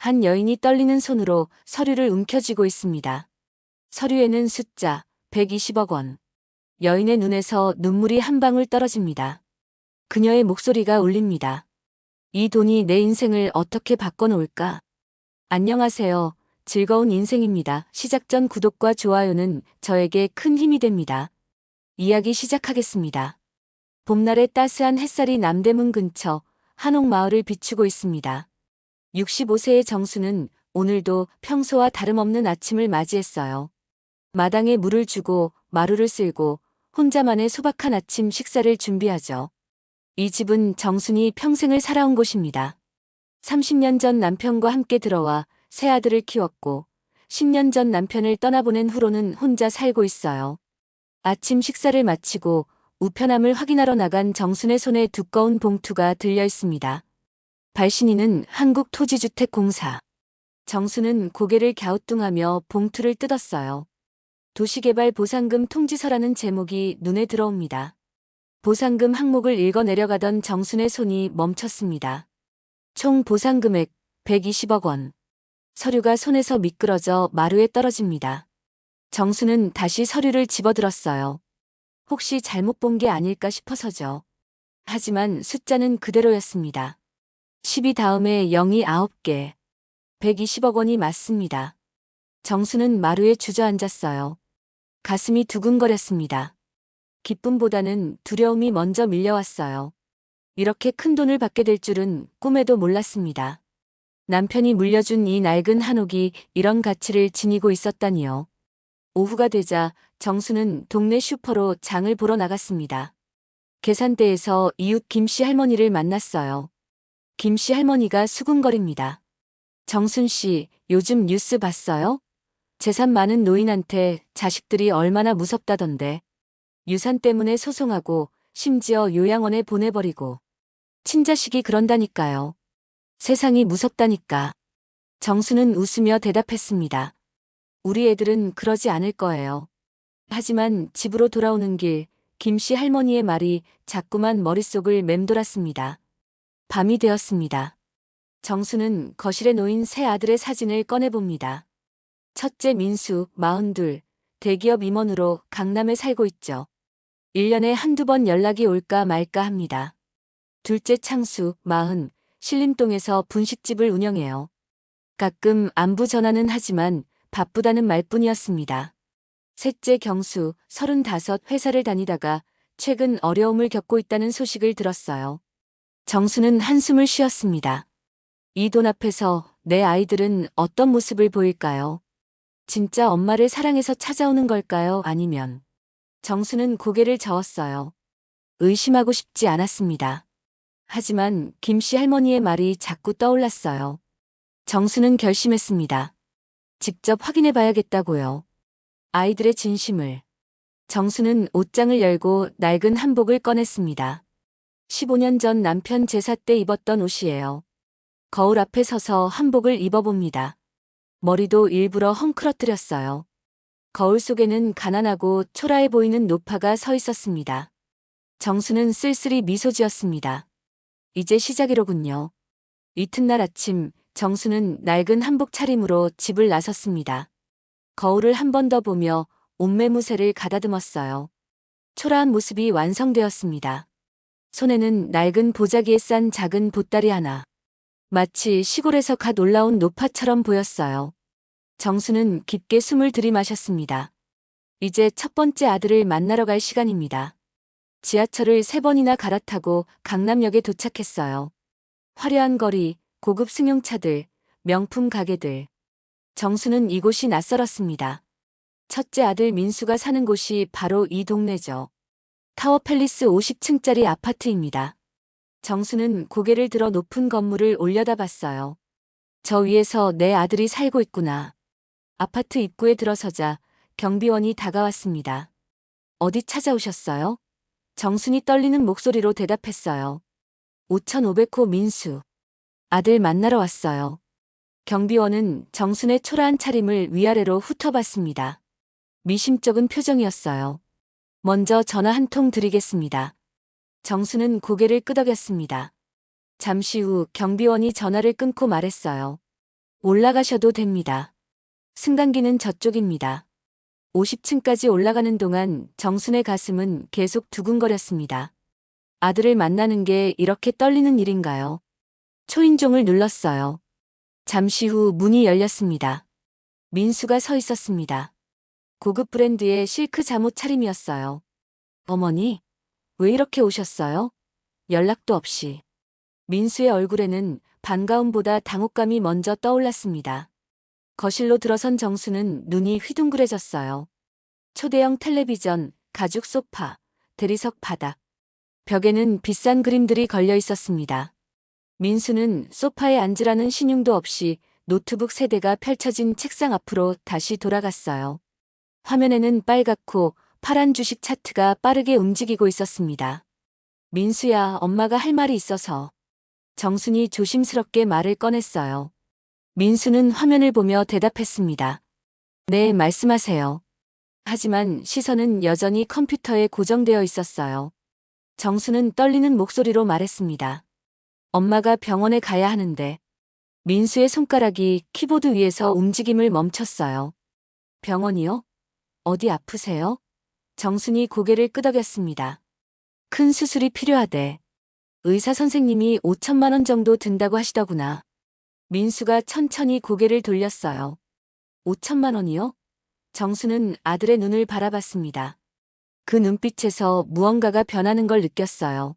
한 여인이 떨리는 손으로 서류를 움켜쥐고 있습니다. 서류에는 숫자 120억 원. 여인의 눈에서 눈물이 한 방울 떨어집니다. 그녀의 목소리가 울립니다. 이 돈이 내 인생을 어떻게 바꿔놓을까? 안녕하세요. 즐거운 인생입니다. 시작 전 구독과 좋아요는 저에게 큰 힘이 됩니다. 이야기 시작하겠습니다. 봄날의 따스한 햇살이 남대문 근처 한옥마을을 비추고 있습니다. 65세의 정수는 오늘도 평소와 다름없는 아침을 맞이했어요. 마당에 물을 주고 마루를 쓸고 혼자만의 소박한 아침 식사를 준비하죠. 이 집은 정순이 평생을 살아온 곳입니다. 30년 전 남편과 함께 들어와 세 아들을 키웠고 10년 전 남편을 떠나보낸 후로는 혼자 살고 있어요. 아침 식사를 마치고 우편함을 확인하러 나간 정순의 손에 두꺼운 봉투가 들려 있습니다. 발신인은 한국토지주택공사. 정순은 고개를 갸우뚱하며 봉투를 뜯었어요. 도시개발 보상금 통지서라는 제목이 눈에 들어옵니다. 보상금 항목을 읽어 내려가던 정순의 손이 멈췄습니다. 총 보상금액 120억 원. 서류가 손에서 미끄러져 마루에 떨어집니다. 정순은 다시 서류를 집어들었어요. 혹시 잘못 본 게 아닐까 싶어서죠. 하지만 숫자는 그대로였습니다. 12 다음에 0이 9개. 120억 원이 맞습니다. 정수는 마루에 주저앉았어요. 가슴이 두근거렸습니다. 기쁨보다는 두려움이 먼저 밀려왔어요. 이렇게 큰 돈을 받게 될 줄은 꿈에도 몰랐습니다. 남편이 물려준 이 낡은 한옥이 이런 가치를 지니고 있었다니요. 오후가 되자 정수는 동네 슈퍼로 장을 보러 나갔습니다. 계산대에서 이웃 김씨 할머니를 만났어요. 김씨 할머니가 수군거립니다. 정순 씨, 요즘 뉴스 봤어요? 재산 많은 노인한테 자식들이 얼마나 무섭다던데. 유산 때문에 소송하고 심지어 요양원에 보내버리고. 친자식이 그런다니까요. 세상이 무섭다니까. 정수는 웃으며 대답했습니다. 우리 애들은 그러지 않을 거예요. 하지만 집으로 돌아오는 길, 김씨 할머니의 말이 자꾸만 머릿속을 맴돌았습니다. 밤이 되었습니다. 정수는 거실에 놓인 세 아들의 사진을 꺼내봅니다. 첫째 민수, 42, 대기업 임원으로 강남에 살고 있죠. 1년에 한두 번 연락이 올까 말까 합니다. 둘째 창수, 40, 신림동에서 분식집을 운영해요. 가끔 안부 전화는 하지만 바쁘다는 말뿐이었습니다. 셋째 경수, 35, 회사를 다니다가 최근 어려움을 겪고 있다는 소식을 들었어요. 정수는 한숨을 쉬었습니다. 이 돈 앞에서 내 아이들은 어떤 모습을 보일까요? 진짜 엄마를 사랑해서 찾아오는 걸까요? 아니면 정수는 고개를 저었어요. 의심하고 싶지 않았습니다. 하지만 김씨 할머니의 말이 자꾸 떠올랐어요. 정수는 결심했습니다. 직접 확인해 봐야겠다고요. 아이들의 진심을. 정수는 옷장을 열고 낡은 한복을 꺼냈습니다. 15년 전 남편 제사 때 입었던 옷이에요. 거울 앞에 서서 한복을 입어봅니다. 머리도 일부러 헝클어뜨렸어요. 거울 속에는 가난하고 초라해 보이는 노파가 서 있었습니다. 정수는 쓸쓸히 미소 지었습니다. 이제 시작이로군요. 이튿날 아침 정수는 낡은 한복 차림으로 집을 나섰습니다. 거울을 한 번 더 보며 옷매무새를 가다듬었어요. 초라한 모습이 완성되었습니다. 손에는 낡은 보자기에 싼 작은 보따리 하나. 마치 시골에서 갓 올라온 노파처럼 보였어요. 정수는 깊게 숨을 들이마셨습니다. 이제 첫 번째 아들을 만나러 갈 시간입니다. 지하철을 3번이나 갈아타고 강남역에 도착했어요. 화려한 거리, 고급 승용차들, 명품 가게들. 정수는 이곳이 낯설었습니다. 첫째 아들 민수가 사는 곳이 바로 이 동네죠. 타워팰리스 50층짜리 아파트입니다. 정수는 고개를 들어 높은 건물을 올려다봤어요. 저 위에서 내 아들이 살고 있구나. 아파트 입구에 들어서자 경비원이 다가왔습니다. 어디 찾아오셨어요? 정순이 떨리는 목소리로 대답했어요. 5500호 민수. 아들 만나러 왔어요. 경비원은 정순의 초라한 차림을 위아래로 훑어봤습니다. 미심쩍은 표정이었어요. 먼저 전화 한 통 드리겠습니다. 정수는 고개를 끄덕였습니다. 잠시 후 경비원이 전화를 끊고 말했어요. 올라가셔도 됩니다. 승강기는 저쪽입니다. 50층까지 올라가는 동안 정순의 가슴은 계속 두근거렸습니다. 아들을 만나는 게 이렇게 떨리는 일인가요? 초인종을 눌렀어요. 잠시 후 문이 열렸습니다. 민수가 서 있었습니다. 고급 브랜드의 실크 잠옷 차림이었어요. 어머니, 왜 이렇게 오셨어요? 연락도 없이. 민수의 얼굴에는 반가움보다 당혹감이 먼저 떠올랐습니다. 거실로 들어선 정수는 눈이 휘둥그레졌어요. 초대형 텔레비전, 가죽 소파, 대리석 바닥. 벽에는 비싼 그림들이 걸려 있었습니다. 민수는 소파에 앉으라는 신용도 없이 노트북 세대가 펼쳐진 책상 앞으로 다시 돌아갔어요. 화면에는 빨갛고 파란 주식 차트가 빠르게 움직이고 있었습니다. 민수야, 엄마가 할 말이 있어서. 정순이 조심스럽게 말을 꺼냈어요. 민수는 화면을 보며 대답했습니다. 네, 말씀하세요. 하지만 시선은 여전히 컴퓨터에 고정되어 있었어요. 정수는 떨리는 목소리로 말했습니다. 엄마가 병원에 가야 하는데. 민수의 손가락이 키보드 위에서 움직임을 멈췄어요. 병원이요? 어디 아프세요? 정순이 고개를 끄덕였습니다. 큰 수술이 필요하대. 의사 선생님이 5천만 원 정도 든다고 하시더구나. 민수가 천천히 고개를 돌렸어요. 5천만 원이요? 정수는 아들의 눈을 바라봤습니다. 그 눈빛에서 무언가가 변하는 걸 느꼈어요.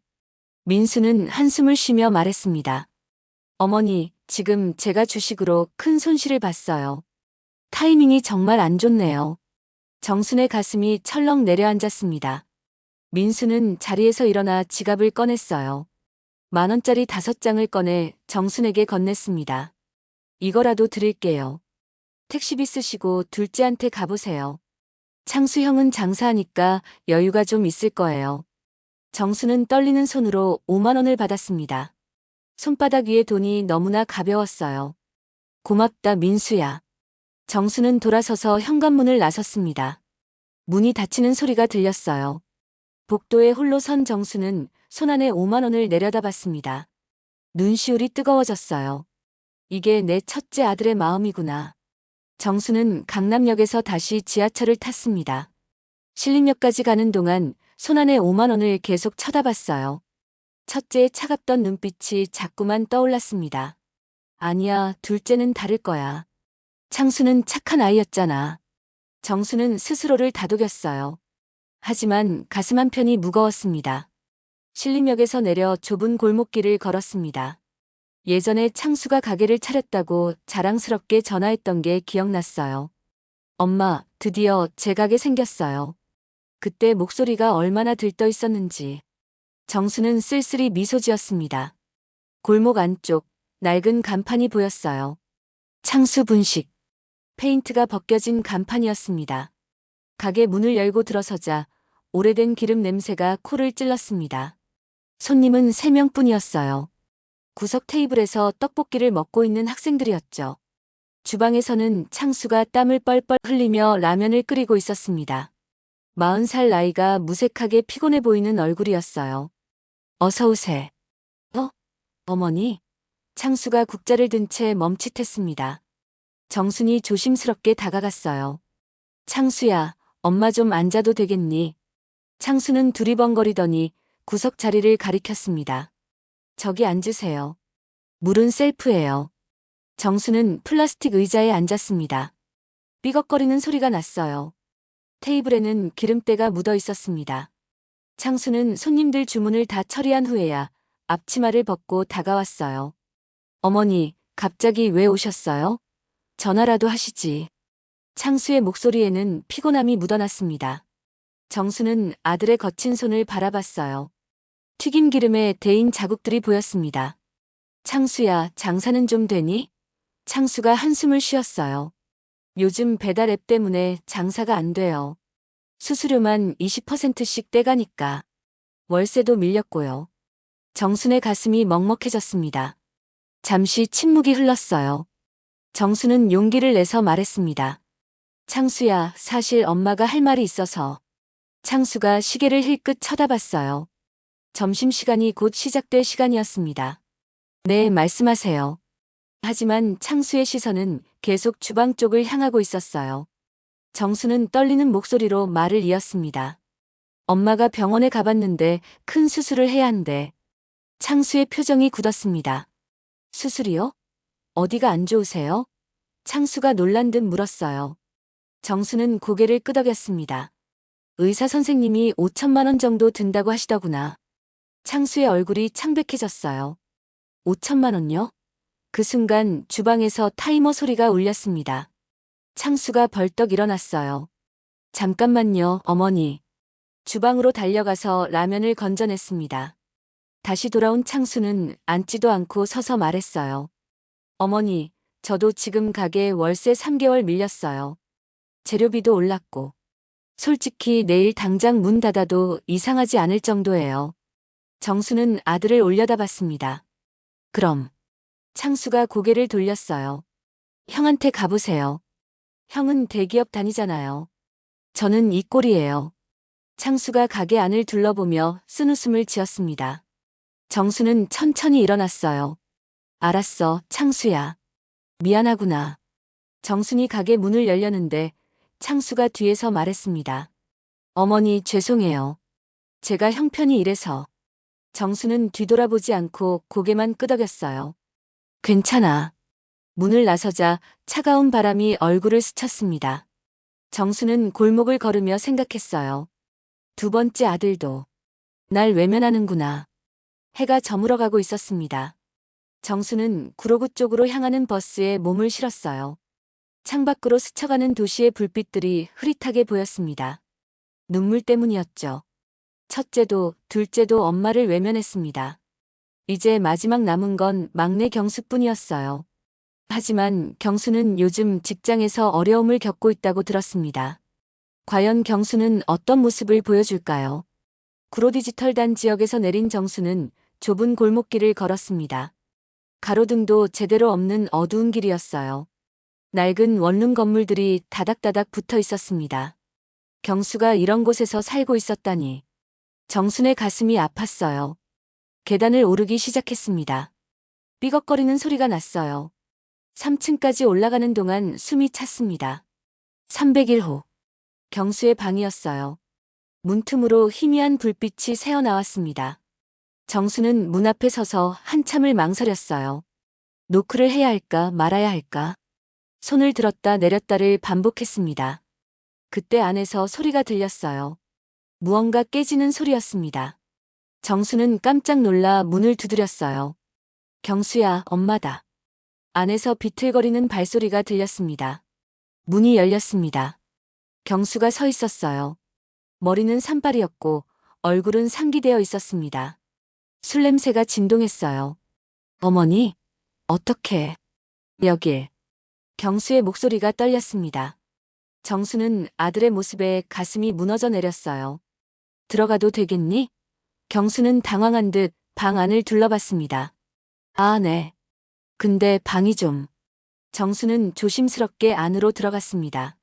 민수는 한숨을 쉬며 말했습니다. 어머니, 지금 제가 주식으로 큰 손실을 봤어요. 타이밍이 정말 안 좋네요. 정순의 가슴이 철렁 내려앉았습니다. 민수는 자리에서 일어나 지갑을 꺼냈어요. 10,000원짜리 5장을 꺼내 정순에게 건넸습니다. 이거라도 드릴게요. 택시비 쓰시고 둘째한테 가보세요. 창수 형은 장사하니까 여유가 좀 있을 거예요. 정수는 떨리는 손으로 5만 원을 받았습니다. 손바닥 위에 돈이 너무나 가벼웠어요. 고맙다, 민수야. 정수는 돌아서서 현관문을 나섰습니다. 문이 닫히는 소리가 들렸어요. 복도에 홀로 선 정수는 손안에 5만 원을 내려다봤습니다. 눈시울이 뜨거워졌어요. 이게 내 첫째 아들의 마음이구나. 정수는 강남역에서 다시 지하철을 탔습니다. 신림역까지 가는 동안 손안에 5만 원을 계속 쳐다봤어요. 첫째의 차갑던 눈빛이 자꾸만 떠올랐습니다. 아니야, 둘째는 다를 거야. 창수는 착한 아이였잖아. 정수는 스스로를 다독였어요. 하지만 가슴 한편이 무거웠습니다. 신림역에서 내려 좁은 골목길을 걸었습니다. 예전에 창수가 가게를 차렸다고 자랑스럽게 전화했던 게 기억났어요. 엄마, 드디어 제 가게 생겼어요. 그때 목소리가 얼마나 들떠 있었는지. 정수는 쓸쓸히 미소 지었습니다. 골목 안쪽, 낡은 간판이 보였어요. 창수 분식. 페인트가 벗겨진 간판이었습니다. 가게 문을 열고 들어서자 오래된 기름 냄새가 코를 찔렀습니다. 손님은 3명뿐이었어요. 구석 테이블에서 떡볶이를 먹고 있는 학생들이었죠. 주방에서는 창수가 땀을 뻘뻘 흘리며 라면을 끓이고 있었습니다. 40살 나이가 무색하게 피곤해 보이는 얼굴이었어요. 어서 오세. 어머니? 창수가 국자를 든 채 멈칫했습니다. 정순이 조심스럽게 다가갔어요. 창수야, 엄마 좀 앉아도 되겠니? 창수는 두리번거리더니 구석 자리를 가리켰습니다. 저기 앉으세요. 물은 셀프예요. 정수는 플라스틱 의자에 앉았습니다. 삐걱거리는 소리가 났어요. 테이블에는 기름때가 묻어 있었습니다. 창수는 손님들 주문을 다 처리한 후에야 앞치마를 벗고 다가왔어요. 어머니, 갑자기 왜 오셨어요? 전화라도 하시지. 창수의 목소리에는 피곤함이 묻어났습니다. 정수는 아들의 거친 손을 바라봤어요. 튀김 기름에 데인 자국들이 보였습니다. 창수야, 장사는 좀 되니? 창수가 한숨을 쉬었어요. 요즘 배달 앱 때문에 장사가 안 돼요. 수수료만 20%씩 떼가니까. 월세도 밀렸고요. 정순의 가슴이 먹먹해졌습니다. 잠시 침묵이 흘렀어요. 정수는 용기를 내서 말했습니다. 창수야, 사실 엄마가 할 말이 있어서. 창수가 시계를 힐끗 쳐다봤어요. 점심시간이 곧 시작될 시간이었습니다. 네, 말씀하세요. 하지만 창수의 시선은 계속 주방 쪽을 향하고 있었어요. 정수는 떨리는 목소리로 말을 이었습니다. 엄마가 병원에 가봤는데 큰 수술을 해야 한대. 창수의 표정이 굳었습니다. 수술이요? 어디가 안 좋으세요? 창수가 놀란 듯 물었어요. 정수는 고개를 끄덕였습니다. 의사 선생님이 5천만 원 정도 든다고 하시더구나. 창수의 얼굴이 창백해졌어요. 5천만 원요? 그 순간 주방에서 타이머 소리가 울렸습니다. 창수가 벌떡 일어났어요. 잠깐만요, 어머니. 주방으로 달려가서 라면을 건져냈습니다. 다시 돌아온 창수는 앉지도 않고 서서 말했어요. 어머니, 저도 지금 가게 월세 3개월 밀렸어요. 재료비도 올랐고. 솔직히 내일 당장 문 닫아도 이상하지 않을 정도예요. 정수는 아들을 올려다봤습니다. 그럼. 창수가 고개를 돌렸어요. 형한테 가보세요. 형은 대기업 다니잖아요. 저는 이 꼴이에요. 창수가 가게 안을 둘러보며 쓴웃음을 지었습니다. 정수는 천천히 일어났어요. 알았어, 창수야. 미안하구나. 정순이 가게 문을 열려는데 창수가 뒤에서 말했습니다. 어머니, 죄송해요. 제가 형편이 이래서. 정수는 뒤돌아보지 않고 고개만 끄덕였어요. 괜찮아. 문을 나서자 차가운 바람이 얼굴을 스쳤습니다. 정수는 골목을 걸으며 생각했어요. 두 번째 아들도 날 외면하는구나. 해가 저물어가고 있었습니다. 정수는 구로구 쪽으로 향하는 버스에 몸을 실었어요. 창밖으로 스쳐가는 도시의 불빛들이 흐릿하게 보였습니다. 눈물 때문이었죠. 첫째도 둘째도 엄마를 외면했습니다. 이제 마지막 남은 건 막내 경수뿐이었어요. 하지만 경수는 요즘 직장에서 어려움을 겪고 있다고 들었습니다. 과연 경수는 어떤 모습을 보여줄까요? 구로디지털단 지역에서 내린 정수는 좁은 골목길을 걸었습니다. 가로등도 제대로 없는 어두운 길이었어요. 낡은 원룸 건물들이 다닥다닥 붙어 있었습니다. 경수가 이런 곳에서 살고 있었다니. 정순의 가슴이 아팠어요. 계단을 오르기 시작했습니다. 삐걱거리는 소리가 났어요. 3층까지 올라가는 동안 숨이 찼습니다. 301호. 경수의 방이었어요. 문틈으로 희미한 불빛이 새어나왔습니다. 정수는 문 앞에 서서 한참을 망설였어요. 노크를 해야 할까 말아야 할까? 손을 들었다 내렸다를 반복했습니다. 그때 안에서 소리가 들렸어요. 무언가 깨지는 소리였습니다. 정수는 깜짝 놀라 문을 두드렸어요. 경수야, 엄마다. 안에서 비틀거리는 발소리가 들렸습니다. 문이 열렸습니다. 경수가 서 있었어요. 머리는 산발이었고 얼굴은 상기되어 있었습니다. 술 냄새가 진동했어요. 어머니? 어떻게? 여길. 경수의 목소리가 떨렸습니다. 정수는 아들의 모습에 가슴이 무너져 내렸어요. 들어가도 되겠니? 경수는 당황한 듯 방 안을 둘러봤습니다. 아, 네. 근데 방이 좀. 정수는 조심스럽게 안으로 들어갔습니다.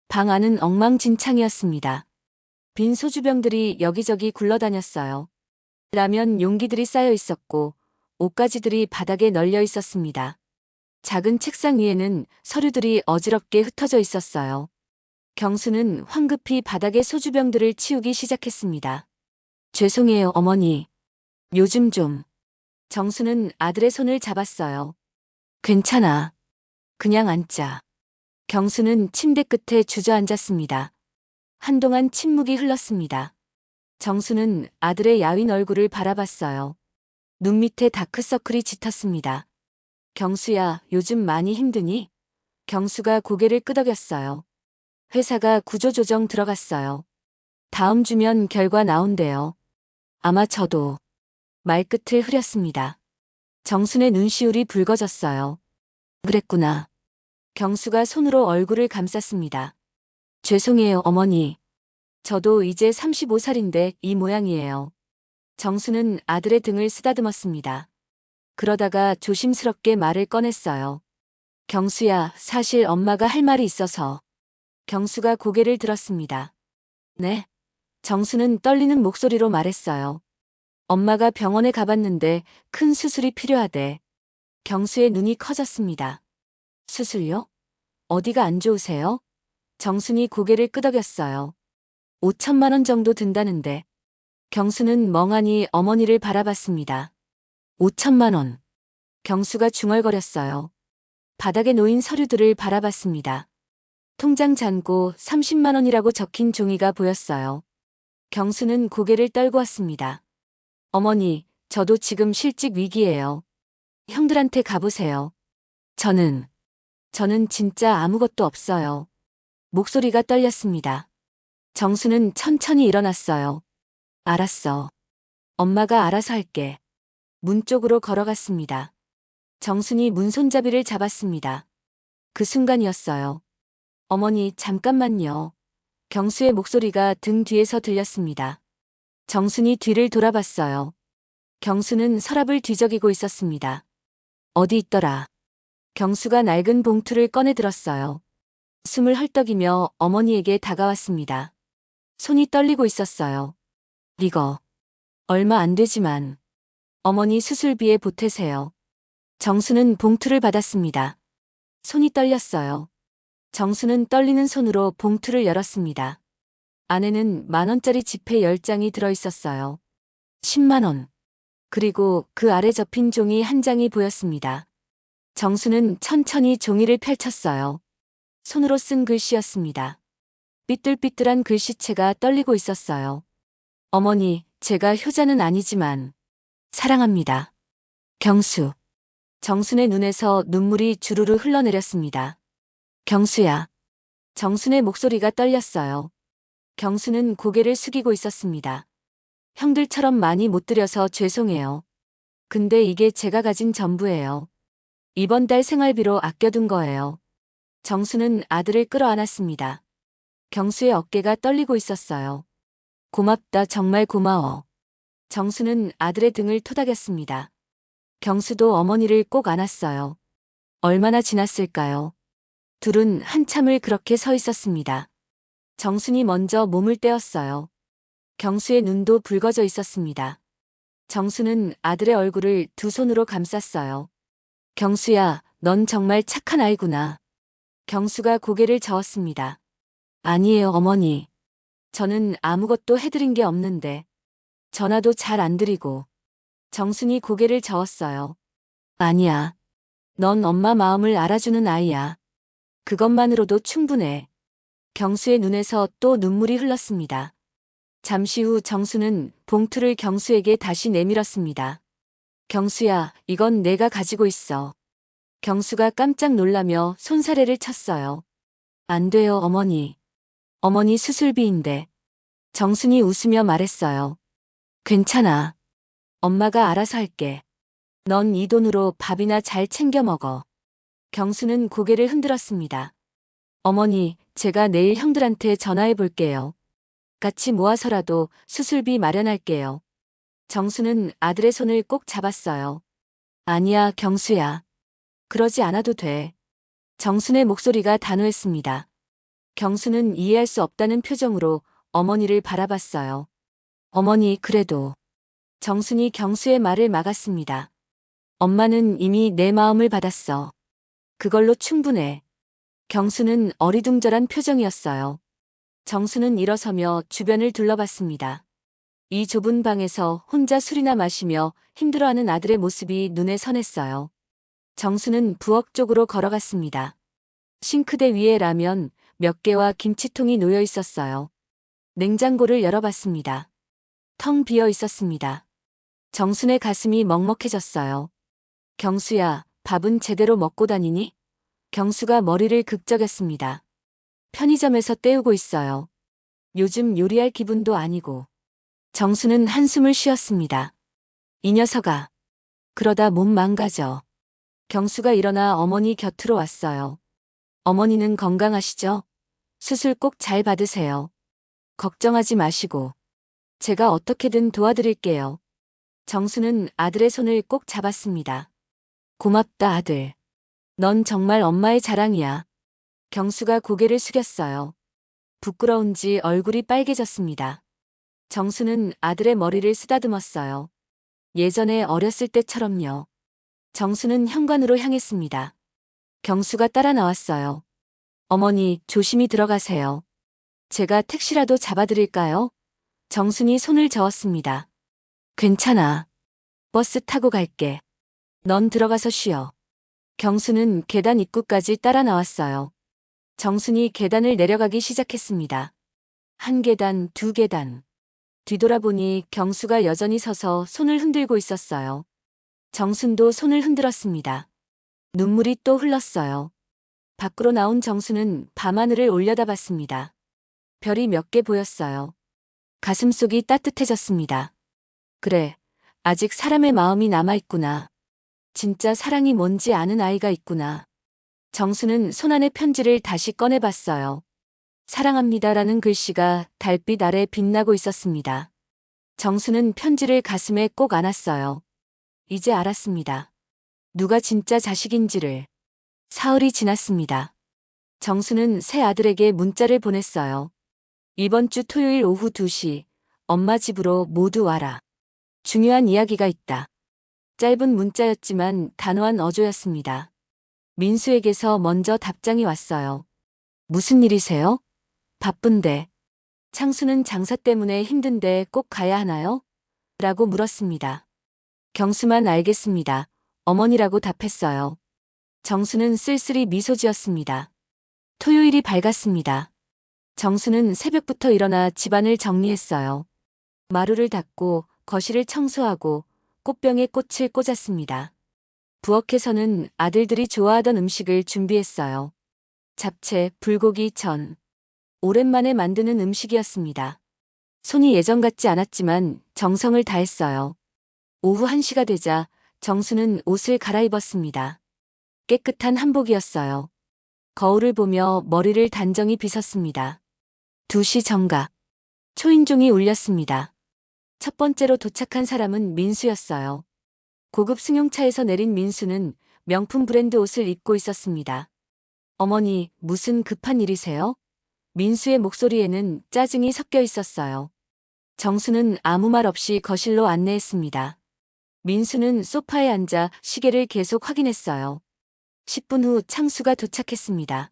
방 안은 엉망진창이었습니다. 빈 소주병들이 여기저기 굴러다녔어요. 라면 용기들이 쌓여 있었고 옷가지들이 바닥에 널려 있었습니다. 작은 책상 위에는 서류들이 어지럽게 흩어져 있었어요. 경수는 황급히 바닥의 소주병들을 치우기 시작했습니다. 죄송해요, 어머니. 요즘 좀. 정수는 아들의 손을 잡았어요. 괜찮아. 그냥 앉자. 경수는 침대 끝에 주저앉았습니다. 한동안 침묵이 흘렀습니다. 정수는 아들의 야윈 얼굴을 바라봤어요. 눈 밑에 다크서클이 짙었습니다. 경수야, 요즘 많이 힘드니? 경수가 고개를 끄덕였어요. 회사가 구조조정 들어갔어요. 다음 주면 결과 나온대요. 아마 저도. 말끝을 흐렸습니다. 정순의 눈시울이 붉어졌어요. 그랬구나. 경수가 손으로 얼굴을 감쌌습니다. 죄송해요, 어머니. 저도 이제 35살인데 이 모양이에요. 정수는 아들의 등을 쓰다듬었습니다. 그러다가 조심스럽게 말을 꺼냈어요. 경수야, 사실 엄마가 할 말이 있어서. 경수가 고개를 들었습니다. 네? 정수는 떨리는 목소리로 말했어요. 엄마가 병원에 가봤는데 큰 수술이 필요하대. 경수의 눈이 커졌습니다. 수술요? 어디가 안 좋으세요? 정순이 고개를 끄덕였어요. 5천만 원 정도 든다는데. 경수는 멍하니 어머니를 바라봤습니다. 5천만 원. 경수가 중얼거렸어요. 바닥에 놓인 서류들을 바라봤습니다. 통장 잔고 30만 원이라고 적힌 종이가 보였어요. 경수는 고개를 떨고 왔습니다. 어머니, 저도 지금 실직 위기예요. 형들한테 가보세요. 저는 진짜 아무것도 없어요. 목소리가 떨렸습니다. 정수는 천천히 일어났어요. 알았어. 엄마가 알아서 할게. 문 쪽으로 걸어갔습니다. 정순이 문 손잡이를 잡았습니다. 그 순간이었어요. 어머니, 잠깐만요. 경수의 목소리가 등 뒤에서 들렸습니다. 정순이 뒤를 돌아봤어요. 경수는 서랍을 뒤적이고 있었습니다. 어디 있더라? 경수가 낡은 봉투를 꺼내 들었어요. 숨을 헐떡이며 어머니에게 다가왔습니다. 손이 떨리고 있었어요. 이거 얼마 안 되지만 어머니 수술비에 보태세요. 정수는 봉투를 받았습니다. 손이 떨렸어요. 정수는 떨리는 손으로 봉투를 열었습니다. 안에는 10,000원짜리 지폐 10장이 들어있었어요. 10만 원. 그리고 그 아래 접힌 종이 한 장이 보였습니다. 정수는 천천히 종이를 펼쳤어요. 손으로 쓴 글씨였습니다. 삐뚤삐뚤한 글씨체가 떨리고 있었어요. 어머니, 제가 효자는 아니지만 사랑합니다. 경수. 정순의 눈에서 눈물이 주르르 흘러내렸습니다. 경수야. 정순의 목소리가 떨렸어요. 경수는 고개를 숙이고 있었습니다. 형들처럼 많이 못 드려서 죄송해요. 근데 이게 제가 가진 전부예요. 이번 달 생활비로 아껴둔 거예요. 정수는 아들을 끌어안았습니다. 경수의 어깨가 떨리고 있었어요. 고맙다, 정말 고마워. 정수는 아들의 등을 토닥였습니다. 경수도 어머니를 꼭 안았어요. 얼마나 지났을까요? 둘은 한참을 그렇게 서 있었습니다. 정순이 먼저 몸을 떼었어요. 경수의 눈도 붉어져 있었습니다. 정수는 아들의 얼굴을 두 손으로 감쌌어요. 경수야, 넌 정말 착한 아이구나. 경수가 고개를 저었습니다. 아니에요, 어머니. 저는 아무것도 해드린 게 없는데. 전화도 잘 안 드리고. 정순이 고개를 저었어요. 아니야. 넌 엄마 마음을 알아주는 아이야. 그것만으로도 충분해. 경수의 눈에서 또 눈물이 흘렀습니다. 잠시 후 정수는 봉투를 경수에게 다시 내밀었습니다. 경수야, 이건 내가 가지고 있어. 경수가 깜짝 놀라며 손사래를 쳤어요. 안 돼요, 어머니. 어머니 수술비인데. 정순이 웃으며 말했어요. 괜찮아. 엄마가 알아서 할게. 넌 이 돈으로 밥이나 잘 챙겨 먹어. 경수는 고개를 흔들었습니다. 어머니, 제가 내일 형들한테 전화해 볼게요. 같이 모아서라도 수술비 마련할게요. 정수는 아들의 손을 꼭 잡았어요. 아니야, 경수야. 그러지 않아도 돼. 정순의 목소리가 단호했습니다. 경수는 이해할 수 없다는 표정으로 어머니를 바라봤어요. 어머니, 그래도. 정순이 경수의 말을 막았습니다. 엄마는 이미 내 마음을 받았어. 그걸로 충분해. 경수는 어리둥절한 표정이었어요. 정수는 일어서며 주변을 둘러봤습니다. 이 좁은 방에서 혼자 술이나 마시며 힘들어하는 아들의 모습이 눈에 선했어요. 정수는 부엌 쪽으로 걸어갔습니다. 싱크대 위에 라면 몇 개와 김치통이 놓여 있었어요. 냉장고를 열어봤습니다. 텅 비어 있었습니다. 정순의 가슴이 먹먹해졌어요. 경수야, 밥은 제대로 먹고 다니니? 경수가 머리를 극적였습니다. 편의점에서 때우고 있어요. 요즘 요리할 기분도 아니고. 정수는 한숨을 쉬었습니다. 이 녀석아. 그러다 몸 망가져. 경수가 일어나 어머니 곁으로 왔어요. 어머니는 건강하시죠? 수술 꼭 잘 받으세요. 걱정하지 마시고. 제가 어떻게든 도와드릴게요. 정수는 아들의 손을 꼭 잡았습니다. 고맙다, 아들. 넌 정말 엄마의 자랑이야. 경수가 고개를 숙였어요. 부끄러운지 얼굴이 빨개졌습니다. 정수는 아들의 머리를 쓰다듬었어요. 예전에 어렸을 때처럼요. 정수는 현관으로 향했습니다. 경수가 따라 나왔어요. 어머니, 조심히 들어가세요. 제가 택시라도 잡아드릴까요? 정순이 손을 저었습니다. 괜찮아. 버스 타고 갈게. 넌 들어가서 쉬어. 경수는 계단 입구까지 따라 나왔어요. 정순이 계단을 내려가기 시작했습니다. 한 계단, 두 계단. 뒤돌아보니 경수가 여전히 서서 손을 흔들고 있었어요. 정순도 손을 흔들었습니다. 눈물이 또 흘렀어요. 밖으로 나온 정수는 밤하늘을 올려다봤습니다. 별이 몇 개 보였어요. 가슴속이 따뜻해졌습니다. 그래, 아직 사람의 마음이 남아있구나. 진짜 사랑이 뭔지 아는 아이가 있구나. 정수는 손안의 편지를 다시 꺼내봤어요. 사랑합니다라는 글씨가 달빛 아래 빛나고 있었습니다. 정수는 편지를 가슴에 꼭 안았어요. 이제 알았습니다. 누가 진짜 자식인지를. 사흘이 지났습니다. 정수는 새 아들에게 문자를 보냈어요. 이번 주 토요일 오후 2시, 엄마 집으로 모두 와라. 중요한 이야기가 있다. 짧은 문자였지만 단호한 어조였습니다. 민수에게서 먼저 답장이 왔어요. 무슨 일이세요? 바쁜데. 창수는 장사 때문에 힘든데 꼭 가야 하나요? 라고 물었습니다. 경수만 알겠습니다. 어머니라고 답했어요. 정수는 쓸쓸히 미소 지었습니다. 토요일이 밝았습니다. 정수는 새벽부터 일어나 집안을 정리했어요. 마루를 닦고 거실을 청소하고 꽃병에 꽃을 꽂았습니다. 부엌에서는 아들들이 좋아하던 음식을 준비했어요. 잡채, 불고기, 전. 오랜만에 만드는 음식이었습니다. 손이 예전 같지 않았지만 정성을 다했어요. 오후 1시가 되자 정수는 옷을 갈아입었습니다. 깨끗한 한복이었어요. 거울을 보며 머리를 단정히 빗었습니다. 2시 정각. 초인종이 울렸습니다. 첫 번째로 도착한 사람은 민수였어요. 고급 승용차에서 내린 민수는 명품 브랜드 옷을 입고 있었습니다. 어머니, 무슨 급한 일이세요? 민수의 목소리에는 짜증이 섞여 있었어요. 정수는 아무 말 없이 거실로 안내했습니다. 민수는 소파에 앉아 시계를 계속 확인했어요. 10분 후 창수가 도착했습니다.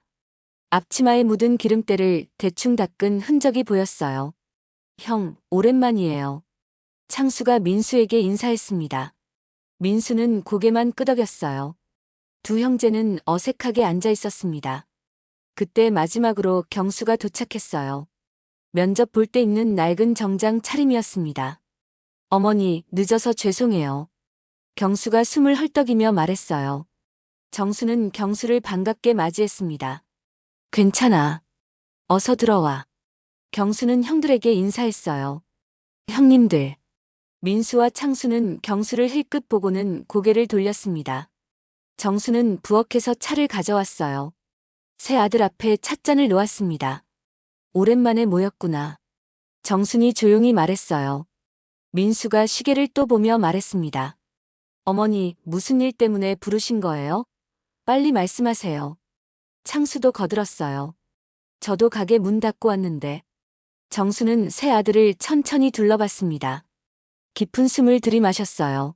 앞치마에 묻은 기름때를 대충 닦은 흔적이 보였어요. 형, 오랜만이에요. 창수가 민수에게 인사했습니다. 민수는 고개만 끄덕였어요. 두 형제는 어색하게 앉아 있었습니다. 그때 마지막으로 경수가 도착했어요. 면접 볼 때 입는 낡은 정장 차림이었습니다. 어머니, 늦어서 죄송해요. 경수가 숨을 헐떡이며 말했어요. 정수는 경수를 반갑게 맞이했습니다. 괜찮아. 어서 들어와. 경수는 형들에게 인사했어요. 형님들. 민수와 창수는 경수를 힐끗 보고는 고개를 돌렸습니다. 정수는 부엌에서 차를 가져왔어요. 새 아들 앞에 찻잔을 놓았습니다. 오랜만에 모였구나. 정순이 조용히 말했어요. 민수가 시계를 또 보며 말했습니다. 어머니, 무슨 일 때문에 부르신 거예요? 빨리 말씀하세요. 창수도 거들었어요. 저도 가게 문 닫고 왔는데. 정수는 새 아들을 천천히 둘러봤습니다. 깊은 숨을 들이마셨어요.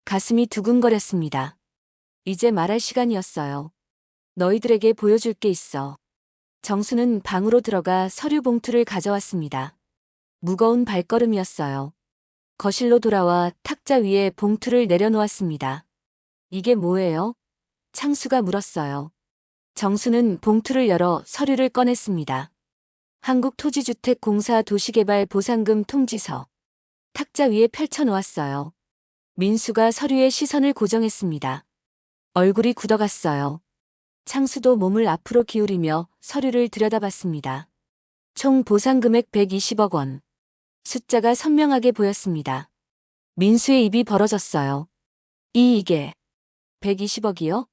가슴이 두근거렸습니다. 이제 말할 시간이었어요. 너희들에게 보여줄 게 있어. 정수는 방으로 들어가 서류 봉투를 가져왔습니다. 무거운 발걸음이었어요. 거실로 돌아와 탁자 위에 봉투를 내려놓았습니다. 이게 뭐예요? 창수가 물었어요. 정수는 봉투를 열어 서류를 꺼냈습니다. 한국토지주택공사 도시개발 보상금 통지서. 탁자 위에 펼쳐놓았어요. 민수가 서류에 시선을 고정했습니다. 얼굴이 굳어갔어요. 창수도 몸을 앞으로 기울이며 서류를 들여다봤습니다. 총 보상금액 120억 원. 숫자가 선명하게 보였습니다. 민수의 입이 벌어졌어요. 이게 120억이요?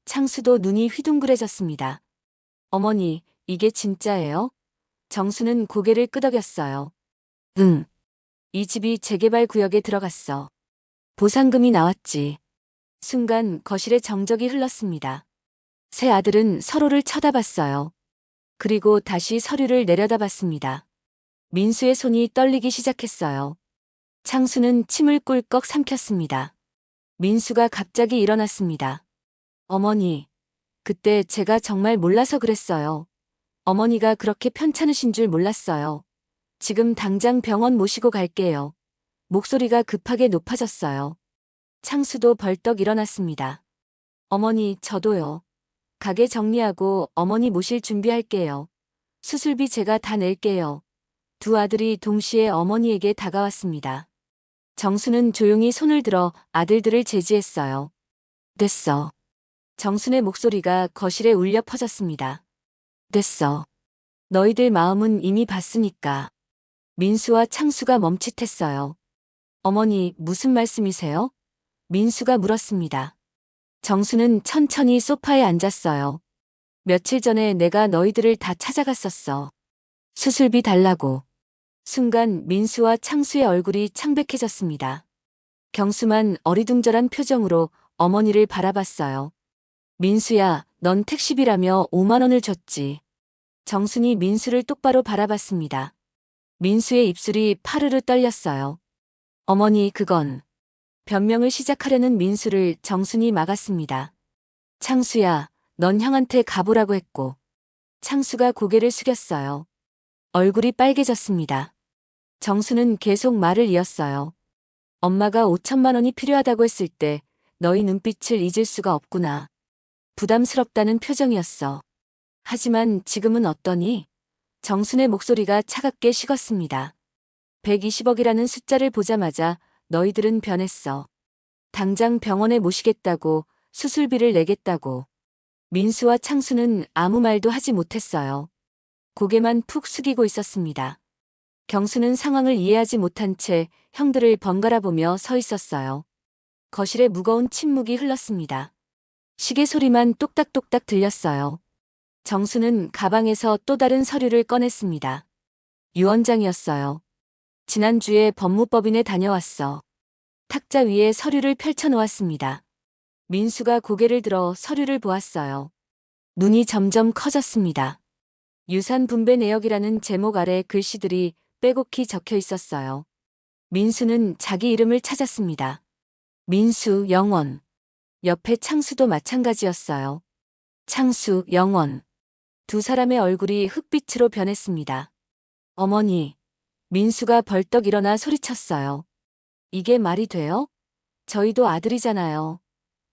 창수도 눈이 휘둥그레졌습니다. 어머니, 이게 진짜예요? 정수는 고개를 끄덕였어요. 응. 이 집이 재개발 구역에 들어갔어. 보상금이 나왔지. 순간 거실에 정적이 흘렀습니다. 새 아들은 서로를 쳐다봤어요. 그리고 다시 서류를 내려다봤습니다. 민수의 손이 떨리기 시작했어요. 창수는 침을 꿀꺽 삼켰습니다. 민수가 갑자기 일어났습니다. 어머니, 그때 제가 정말 몰라서 그랬어요. 어머니가 그렇게 편찮으신 줄 몰랐어요. 지금 당장 병원 모시고 갈게요. 목소리가 급하게 높아졌어요. 창수도 벌떡 일어났습니다. 어머니, 저도요. 가게 정리하고 어머니 모실 준비할게요. 수술비 제가 다 낼게요. 두 아들이 동시에 어머니에게 다가왔습니다. 정수는 조용히 손을 들어 아들들을 제지했어요. 됐어. 정순의 목소리가 거실에 울려 퍼졌습니다. 됐어. 너희들 마음은 이미 봤으니까. 민수와 창수가 멈칫했어요. 어머니, 무슨 말씀이세요? 민수가 물었습니다. 정수는 천천히 소파에 앉았어요. 며칠 전에 내가 너희들을 다 찾아갔었어. 수술비 달라고. 순간 민수와 창수의 얼굴이 창백해졌습니다. 경수만 어리둥절한 표정으로 어머니를 바라봤어요. 민수야, 넌 택시비라며 5만 원을 줬지. 정순이 민수를 똑바로 바라봤습니다. 민수의 입술이 파르르 떨렸어요. 어머니, 그건. 변명을 시작하려는 민수를 정순이 막았습니다. 창수야, 넌 형한테 가보라고 했고. 창수가 고개를 숙였어요. 얼굴이 빨개졌습니다. 정수는 계속 말을 이었어요. 엄마가 5천만 원이 필요하다고 했을 때 너희 눈빛을 잊을 수가 없구나. 부담스럽다는 표정이었어. 하지만 지금은 어떠니? 정순의 목소리가 차갑게 식었습니다. 120억이라는 숫자를 보자마자 너희들은 변했어. 당장 병원에 모시겠다고, 수술비를 내겠다고. 민수와 창수는 아무 말도 하지 못했어요. 고개만 푹 숙이고 있었습니다. 경수는 상황을 이해하지 못한 채 형들을 번갈아 보며 서 있었어요. 거실에 무거운 침묵이 흘렀습니다. 시계 소리만 똑딱똑딱 들렸어요. 정수는 가방에서 또 다른 서류를 꺼냈습니다. 유언장이었어요. 지난주에 법무법인에 다녀왔어. 탁자 위에 서류를 펼쳐놓았습니다. 민수가 고개를 들어 서류를 보았어요. 눈이 점점 커졌습니다. 유산 분배 내역이라는 제목 아래 글씨들이 빼곡히 적혀 있었어요. 민수는 자기 이름을 찾았습니다. 민수, 영원. 옆에 창수도 마찬가지였어요. 창수, 영원. 두 사람의 얼굴이 흑빛으로 변했습니다. 어머니. 민수가 벌떡 일어나 소리쳤어요. 이게 말이 돼요? 저희도 아들이잖아요.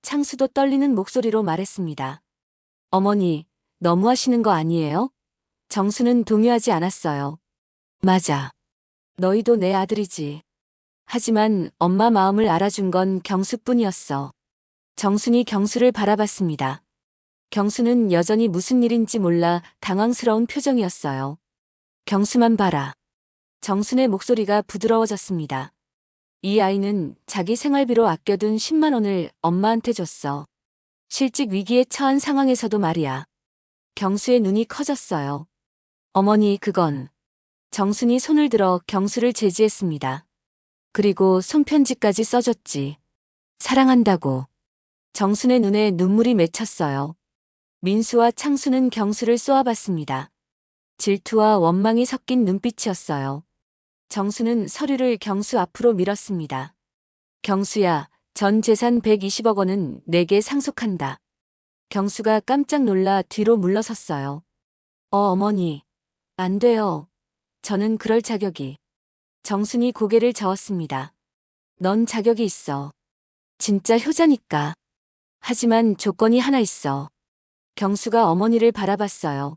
창수도 떨리는 목소리로 말했습니다. 어머니, 너무하시는 거 아니에요? 정수는 동요하지 않았어요. 맞아. 너희도 내 아들이지. 하지만 엄마 마음을 알아준 건 경수뿐이었어. 정순이 경수를 바라봤습니다. 경수는 여전히 무슨 일인지 몰라 당황스러운 표정이었어요. 경수만 봐라. 정순의 목소리가 부드러워졌습니다. 이 아이는 자기 생활비로 아껴둔 10만 원을 엄마한테 줬어. 실직 위기에 처한 상황에서도 말이야. 경수의 눈이 커졌어요. 어머니, 그건. 정순이 손을 들어 경수를 제지했습니다. 그리고 손편지까지 써줬지. 사랑한다고. 정순의 눈에 눈물이 맺혔어요. 민수와 창수는 경수를 쏘아봤습니다. 질투와 원망이 섞인 눈빛이었어요. 정수는 서류를 경수 앞으로 밀었습니다. 경수야, 전 재산 120억 원은 내게 상속한다. 경수가 깜짝 놀라 뒤로 물러섰어요. 어머니. 안 돼요. 저는 그럴 자격이. 정순이 고개를 저었습니다. 넌 자격이 있어. 진짜 효자니까. 하지만 조건이 하나 있어. 경수가 어머니를 바라봤어요.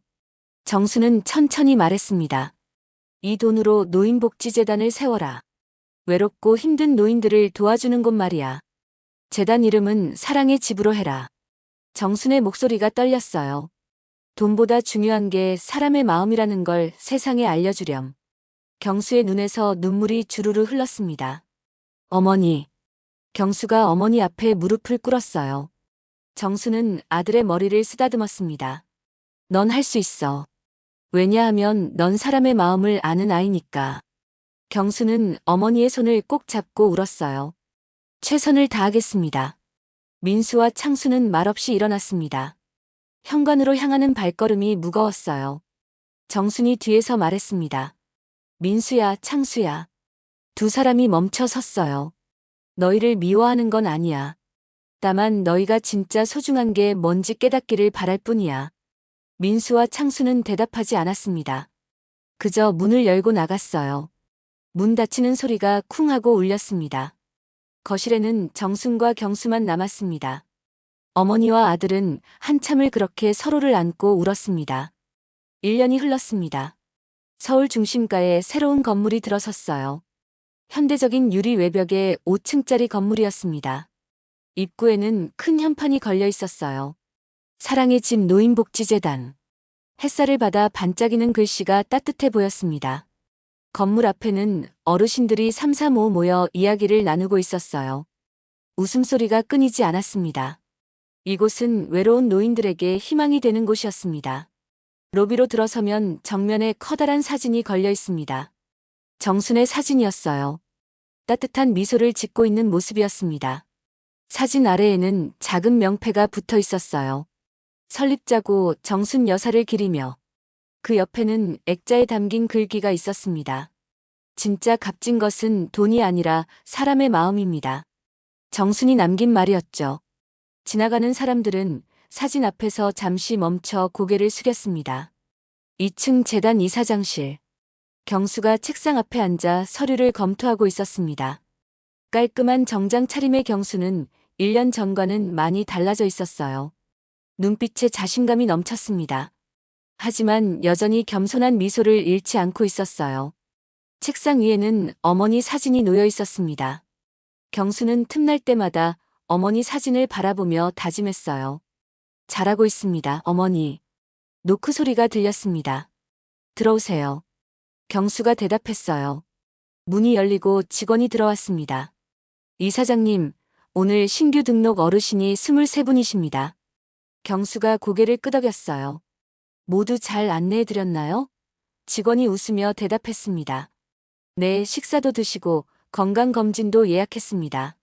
정수는 천천히 말했습니다. 이 돈으로 노인복지재단을 세워라. 외롭고 힘든 노인들을 도와주는 곳 말이야. 재단 이름은 사랑의 집으로 해라. 정순의 목소리가 떨렸어요. 돈보다 중요한 게 사람의 마음이라는 걸 세상에 알려주렴. 경수의 눈에서 눈물이 주르르 흘렀습니다. 어머니. 경수가 어머니 앞에 무릎을 꿇었어요. 정수는 아들의 머리를 쓰다듬었습니다. 넌 할 수 있어. 왜냐하면 넌 사람의 마음을 아는 아이니까. 경수는 어머니의 손을 꼭 잡고 울었어요. 최선을 다하겠습니다. 민수와 창수는 말없이 일어났습니다. 현관으로 향하는 발걸음이 무거웠어요. 정순이 뒤에서 말했습니다. 민수야, 창수야. 두 사람이 멈춰 섰어요. 너희를 미워하는 건 아니야. 다만 너희가 진짜 소중한 게 뭔지 깨닫기를 바랄 뿐이야. 민수와 창수는 대답하지 않았습니다. 그저 문을 열고 나갔어요. 문 닫히는 소리가 쿵 하고 울렸습니다. 거실에는 정순과 경수만 남았습니다. 어머니와 아들은 한참을 그렇게 서로를 안고 울었습니다. 1년이 흘렀습니다. 서울 중심가에 새로운 건물이 들어섰어요. 현대적인 유리 외벽의 5층짜리 건물이었습니다. 입구에는 큰 현판이 걸려 있었어요. 사랑의 집 노인복지재단. 햇살을 받아 반짝이는 글씨가 따뜻해 보였습니다. 건물 앞에는 어르신들이 삼삼오오 모여 이야기를 나누고 있었어요. 웃음소리가 끊이지 않았습니다. 이곳은 외로운 노인들에게 희망이 되는 곳이었습니다. 로비로 들어서면 정면에 커다란 사진이 걸려 있습니다. 정순의 사진이었어요. 따뜻한 미소를 짓고 있는 모습이었습니다. 사진 아래에는 작은 명패가 붙어 있었어요. 설립자고 정순 여사를 기리며 그 옆에는 액자에 담긴 글귀가 있었습니다. 진짜 값진 것은 돈이 아니라 사람의 마음입니다. 정순이 남긴 말이었죠. 지나가는 사람들은 사진 앞에서 잠시 멈춰 고개를 숙였습니다. 2층 재단 이사장실. 경수가 책상 앞에 앉아 서류를 검토하고 있었습니다. 깔끔한 정장 차림의 경수는 1년 전과는 많이 달라져 있었어요. 눈빛에 자신감이 넘쳤습니다. 하지만 여전히 겸손한 미소를 잃지 않고 있었어요. 책상 위에는 어머니 사진이 놓여 있었습니다. 경수는 틈날 때마다 어머니 사진을 바라보며 다짐했어요. 잘하고 있습니다, 어머니. 노크 소리가 들렸습니다. 들어오세요. 경수가 대답했어요. 문이 열리고 직원이 들어왔습니다. 이사장님, 오늘 신규 등록 어르신이 23분이십니다. 경수가 고개를 끄덕였어요. 모두 잘 안내해드렸나요? 직원이 웃으며 대답했습니다. 네, 식사도 드시고 건강검진도 예약했습니다.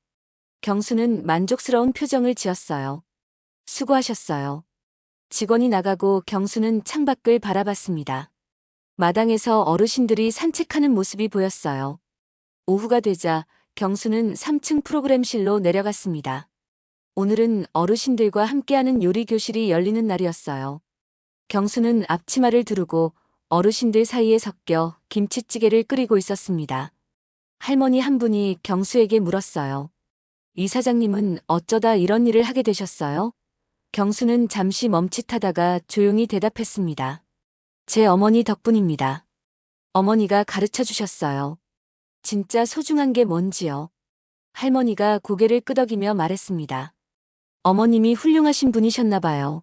경수는 만족스러운 표정을 지었어요. 수고하셨어요. 직원이 나가고 경수는 창밖을 바라봤습니다. 마당에서 어르신들이 산책하는 모습이 보였어요. 오후가 되자 경수는 3층 프로그램실로 내려갔습니다. 오늘은 어르신들과 함께하는 요리 교실이 열리는 날이었어요. 경수는 앞치마를 두르고 어르신들 사이에 섞여 김치찌개를 끓이고 있었습니다. 할머니 한 분이 경수에게 물었어요. 이사장님은 어쩌다 이런 일을 하게 되셨어요? 경수는 잠시 멈칫하다가 조용히 대답했습니다. 제 어머니 덕분입니다. 어머니가 가르쳐 주셨어요. 진짜 소중한 게 뭔지요. 할머니가 고개를 끄덕이며 말했습니다. 어머님이 훌륭하신 분이셨나 봐요.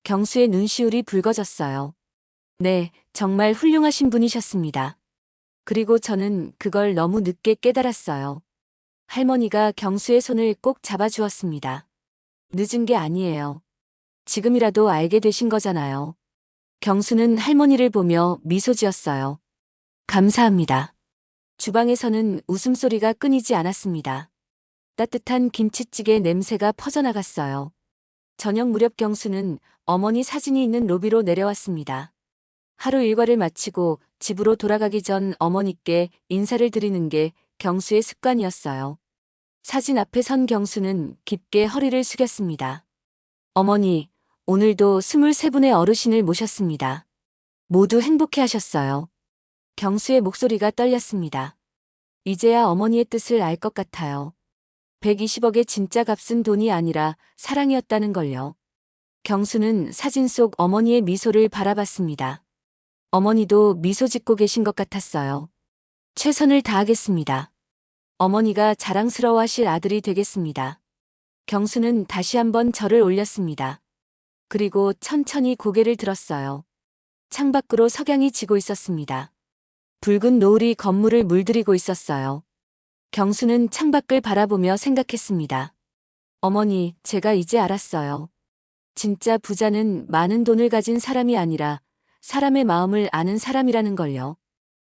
경수의 눈시울이 붉어졌어요. 네, 정말 훌륭하신 분이셨습니다. 그리고 저는 그걸 너무 늦게 깨달았어요. 할머니가 경수의 손을 꼭 잡아주었습니다. 늦은 게 아니에요. 지금이라도 알게 되신 거잖아요. 경수는 할머니를 보며 미소 지었어요. 감사합니다. 주방에서는 웃음소리가 끊이지 않았습니다. 따뜻한 김치찌개 냄새가 퍼져나갔어요. 저녁 무렵 경수는 어머니 사진이 있는 로비로 내려왔습니다. 하루 일과를 마치고 집으로 돌아가기 전 어머니께 인사를 드리는 게 경수의 습관이었어요. 사진 앞에 선 경수는 깊게 허리를 숙였습니다. 어머니, 오늘도 23분의 어르신을 모셨습니다. 모두 행복해 하셨어요. 경수의 목소리가 떨렸습니다. 이제야 어머니의 뜻을 알 것 같아요. 120억의 진짜 값은 돈이 아니라 사랑이었다는 걸요. 경수는 사진 속 어머니의 미소를 바라봤습니다. 어머니도 미소 짓고 계신 것 같았어요. 최선을 다하겠습니다. 어머니가 자랑스러워하실 아들이 되겠습니다. 경수는 다시 한번 절을 올렸습니다. 그리고 천천히 고개를 들었어요. 창밖으로 석양이 지고 있었습니다. 붉은 노을이 건물을 물들이고 있었어요. 경수는 창밖을 바라보며 생각했습니다. 어머니, 제가 이제 알았어요. 진짜 부자는 많은 돈을 가진 사람이 아니라 사람의 마음을 아는 사람이라는 걸요.